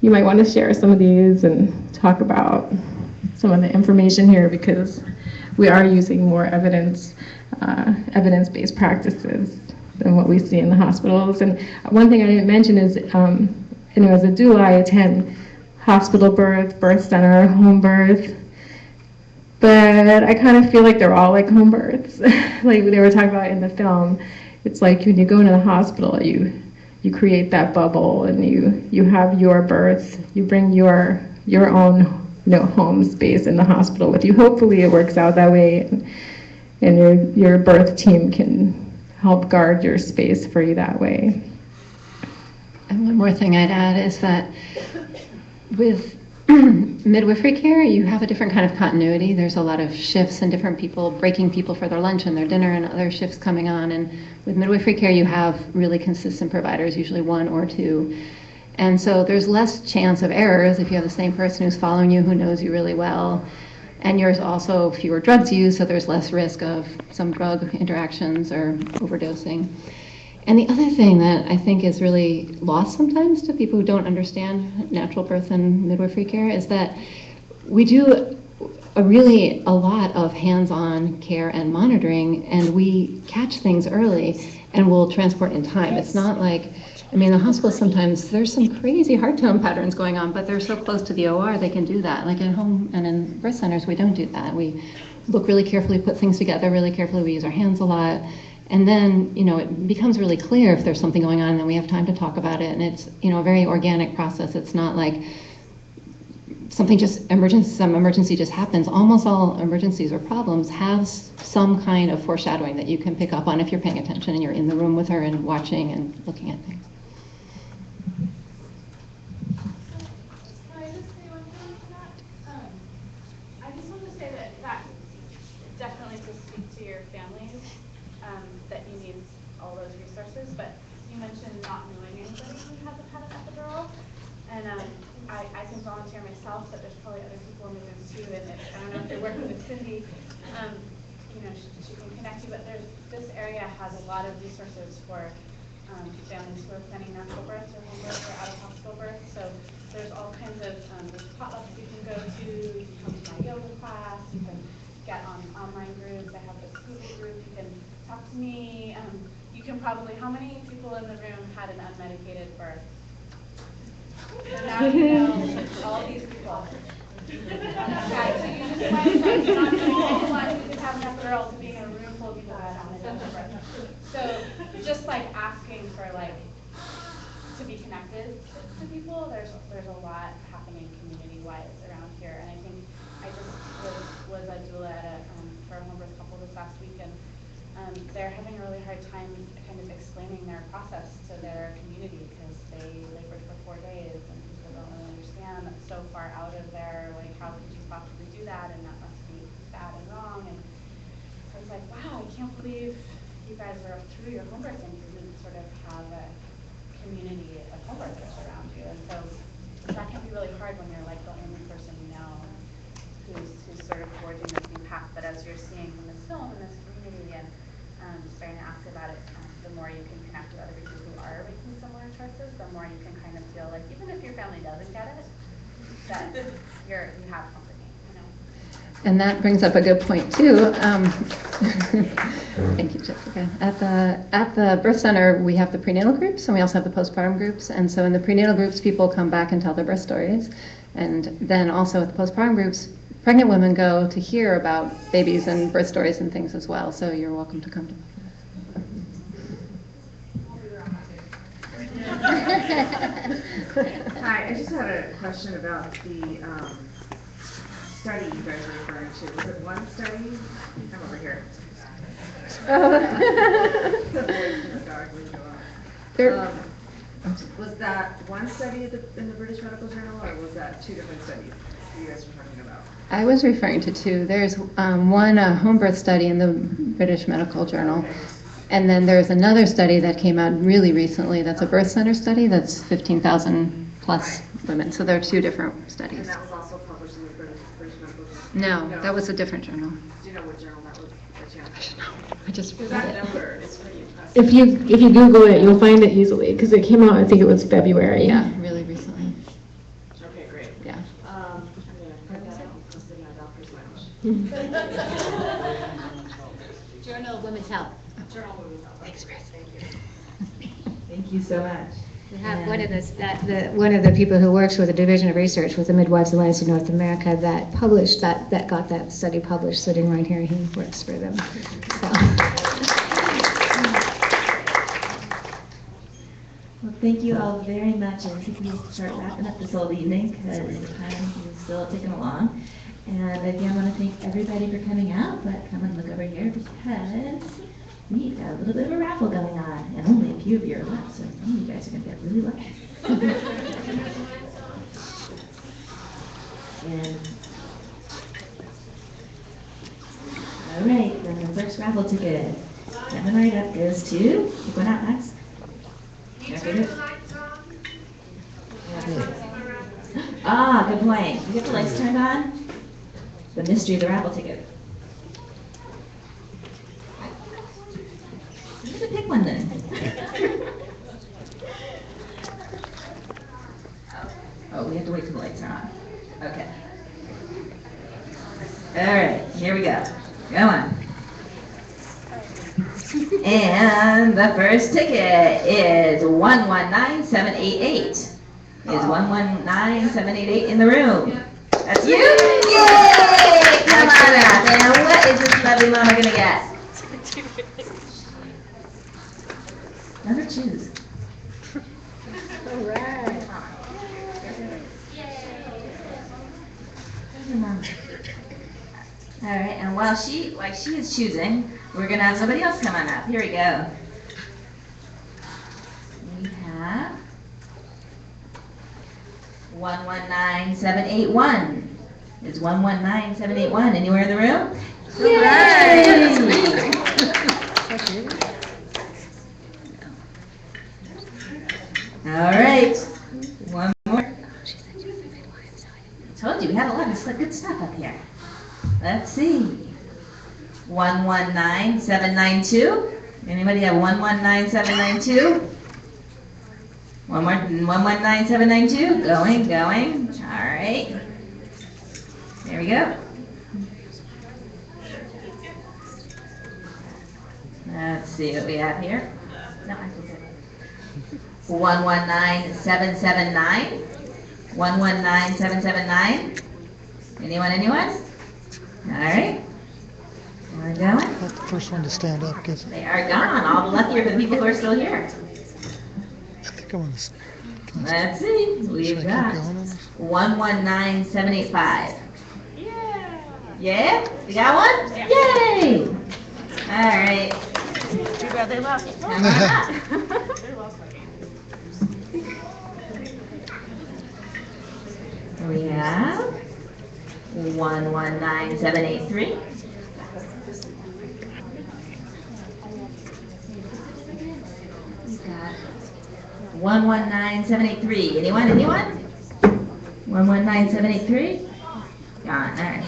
you might want to share some of these and talk about some of the information here, because we are using more evidence-based practices than what we see in the hospitals. And one thing I didn't mention is, as a doula, I attend hospital birth, birth center, home birth, but I kind of feel like they're all like home births. Like they were talking about in the film, it's like when you go into the hospital, you create that bubble, and you have your birth, you bring your own home space in the hospital with you. Hopefully it works out that way, and your birth team can help guard your space for you that way. And one more thing I'd add is that with midwifery care, you have a different kind of continuity. There's a lot of shifts and different people breaking people for their lunch and their dinner, and other shifts coming on. And with midwifery care, you have really consistent providers, usually one or two. And so there's less chance of errors if you have the same person who's following you, who knows you really well. And there's also fewer drugs used, so there's less risk of some drug interactions or overdosing. And the other thing that I think is really lost sometimes to people who don't understand natural birth and midwifery care is that we do a lot of hands-on care and monitoring, and we catch things early and we'll transport in time. It's not like, the hospital sometimes, there's some crazy heart tone patterns going on, but they're so close to the OR, they can do that. Like at home and in birth centers, we don't do that. We look really carefully, put things together really carefully, we use our hands a lot. And then, it becomes really clear if there's something going on, and then we have time to talk about it. And it's, a very organic process. It's not like some emergency just happens. Almost all emergencies or problems have some kind of foreshadowing that you can pick up on if you're paying attention and you're in the room with her and watching and looking at things. Can I just say one thing to that? I just want to say that definitely to speak to your families, that you need all those resources, but you mentioned not knowing anybody who hasn't had an epidural, and I can volunteer myself, but there's probably other people in the room too, and I don't know if you're working with Cindy, she can connect you, but this area has a lot of resources for families who are planning natural births or home births or out of hospital births. So there's all kinds of there's potlucks you can go to, you can come to my yoga class, you can get on online groups. I have this Google group, you can talk to me. You can probably, how many people in the room had an unmedicated birth? So now you know all these people. Okay, so you just went from not knowing anyone who could have an epidural to being in a room full of people that have an epidural. So just like asking for to be connected to people, there's a lot happening community-wise around here, and I think I just was a doula at for a home birth couple this last week, and they're having a really hard time kind of explaining their process to their community because they labored for 4 days and people don't really understand. That's so far out of their, how could you possibly do that, and that must be bad and wrong. And I was like, wow, I can't believe you guys are through your home birth and you didn't sort of have a community of home birthers around you. And so that can be really hard when you're like the only person you know who's sort of forging this new path. But as you're seeing in this film, in this community, and starting to ask about it, the more you can connect with other people who are making similar choices, the more you can kind of feel like, even if your family doesn't get it, that you have company, And that brings up a good point too. Thank you, Jessica. At the birth center, we have the prenatal groups, and we also have the postpartum groups. And so in the prenatal groups, people come back and tell their birth stories. And then also at the postpartum groups, pregnant women go to hear about babies and birth stories and things as well. So you're welcome to come to both of us. Hi, I just had a question about the study you guys are referring to. Was it one study? I'm over here. Was that one study in the British Medical Journal, or was that two different studies you guys were talking about? I was referring to two. There's one home birth study in the British Medical Journal. Okay. And then there's another study that came out really recently that's a birth center study that's 15,000 plus women. So there are two different studies. And that was also published in the British Medical Journal? No, that was a different journal. Do you know what journal that was? I should know. I just read that it. number is pretty impressive. If you Google it, you'll find it easily, because it came out, I think it was February. Yeah, really recently. Okay, great. Yeah. I'm gonna print that out and post it in my doctor's lounge. Journal of Women's Health. Journal of Women's Health. Thanks, Chris. Thank you. Thank you so much. We have one of the people who works with the Division of Research with the Midwives Alliance of North America that published that got that study published, sitting right here. He works for them. So. Well, thank you all very much, and I think we will start wrapping up this whole evening because time is still ticking along. And again, I want to thank everybody for coming out, but come and look over here because we got a little bit of a raffle going on, and only a few of you are left, so some of you guys are going to get really lucky. And all right, then the first raffle ticket, coming right up, goes to, pick one out, Max. Okay, good. Ah, good point. You get the lights turned on? The mystery of the raffle ticket. I'm gonna pick one then. Oh, we have to wait till the lights are on. Okay. All right, here we go. Go on. And the first ticket is 119788. Is 119788 in the room? That's you? Yay! Come on up. And what is this lovely mama gonna get? Let her choose. All right. Where's your mama? All right, and while she is choosing, we're gonna have somebody else come on up. Here we go. We have 119781. It's 119781. Anywhere in the room? Yay! All right, one more. I told you we had a lot of good stuff up here. Let's see. 119792. Anybody have 119792? One more. 119792. Going. All right. There we go. Let's see what we have here. No, I can do it. 119779. 119779. Anyone? All right. We're going. Not the first one to stand up, guess. They are gone. All the luckier for the people who are still here. I think I'm gonna. Let's see. We've Should I got keep going on this? 119785. Yeah? You got one? Yay! All right. Too bad they lost. Come on up. They lost my game. We have 119783. We've got 119783. Anyone? 119783? Gone. All right.